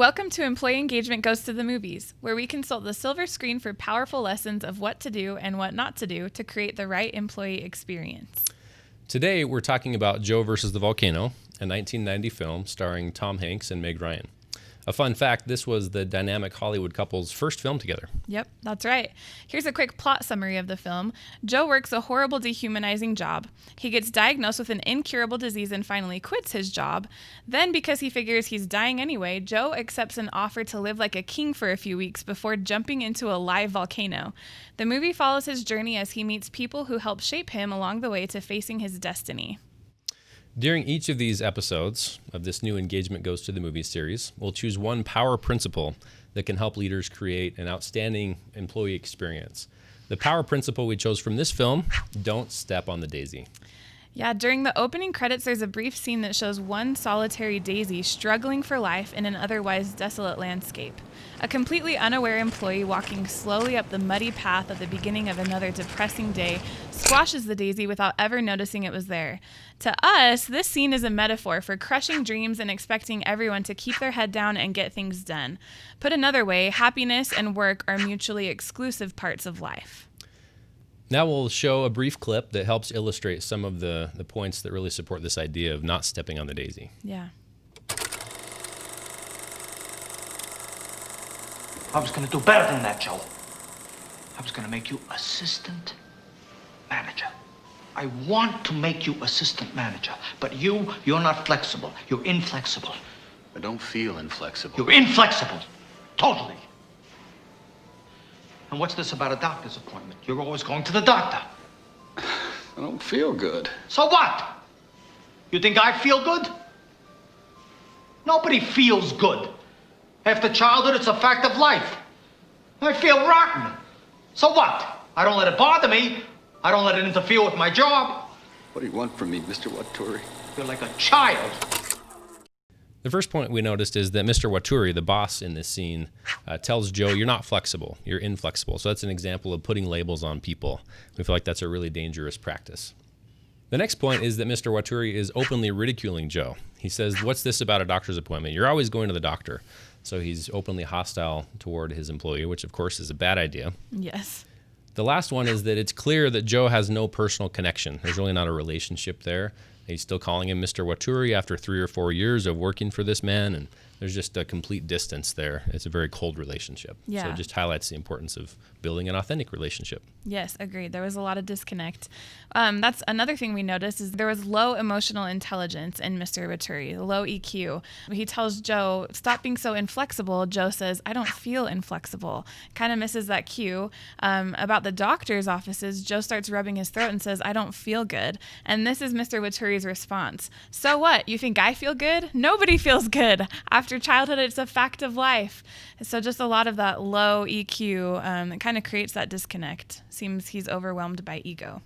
Welcome to Employee Engagement Goes to the Movies, where we consult the silver screen for powerful lessons of what to do and what not to do to create the right employee experience. Today, we're talking about Joe versus the Volcano, a 1990 film starring Tom Hanks and Meg Ryan. A fun fact, this was the dynamic Hollywood couple's first film together. Yep, that's right. Here's a quick plot summary of the film. Joe works a horrible, dehumanizing job. He gets diagnosed with an incurable disease and finally quits his job. Then, because he figures he's dying anyway, Joe accepts an offer to live like a king for a few weeks before jumping into a live volcano. The movie follows his journey as he meets people who help shape him along the way to facing his destiny. During each of these episodes of this new Engagement Goes to the Movies series, we'll choose one power principle that can help leaders create an outstanding employee experience. The power principle we chose from this film, don't step on the daisy. Yeah, during the opening credits, there's a brief scene that shows one solitary daisy struggling for life in an otherwise desolate landscape. A completely unaware employee walking slowly up the muddy path at the beginning of another depressing day squashes the daisy without ever noticing it was there. To us, this scene is a metaphor for crushing dreams and expecting everyone to keep their head down and get things done. Put another way, happiness and work are mutually exclusive parts of life. Now we'll show a brief clip that helps illustrate some of the points that really support this idea of not stepping on the daisy. Yeah. I was going to do better than that, Joe. I was going to make you assistant manager. I want to make you assistant manager, but you're not flexible. You're inflexible. I don't feel inflexible. You're inflexible. Totally. And what's this about a doctor's appointment? You're always going to the doctor. I don't feel good. So what? You think I feel good? Nobody feels good. After childhood, it's a fact of life. I feel rotten. So what? I don't let it bother me. I don't let it interfere with my job. What do you want from me, Mr. Waturi? You're like a child. The first point we noticed is that Mr. Waturi, the boss in this scene, tells Joe, you're not flexible, you're inflexible. So that's an example of putting labels on people. We feel like that's a really dangerous practice. The next point is that Mr. Waturi is openly ridiculing Joe. He says, what's this about a doctor's appointment? You're always going to the doctor. So he's openly hostile toward his employee, which of course is a bad idea. Yes. The last one is that it's clear that Joe has no personal connection. There's really not a relationship there. He's still calling him Mr. Waturi after 3 or 4 years of working for this man, and there's just a complete distance there. It's a very cold relationship. Yeah. So it just highlights the importance of building an authentic relationship. Yes, agreed. There was a lot of disconnect. That's another thing we noticed is there was low emotional intelligence in Mr. Waturi, low EQ. He tells Joe, stop being so inflexible. Joe says, I don't feel inflexible. Kind of misses that cue. About the doctor's offices, Joe starts rubbing his throat and says, I don't feel good. And this is Mr. Waturi's response. So what? You think I feel good? Nobody feels good. After childhood, it's a fact of life. So just a lot of that low EQ that kind of creates that disconnect. Seems he's overwhelmed by ego.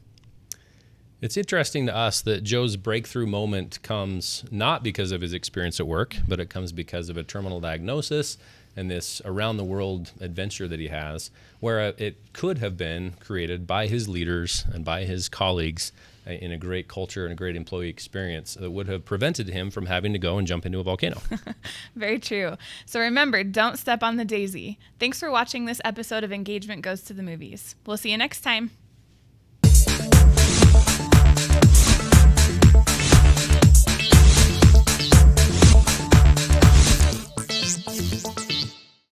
It's interesting to us that Joe's breakthrough moment comes not because of his experience at work, but it comes because of a terminal diagnosis and this around-the-world adventure that he has, where it could have been created by his leaders and by his colleagues in a great culture and a great employee experience that would have prevented him from having to go and jump into a volcano. Very true. So remember, don't step on the daisy. Thanks for watching this episode of Engagement Goes to the Movies. We'll see you next time.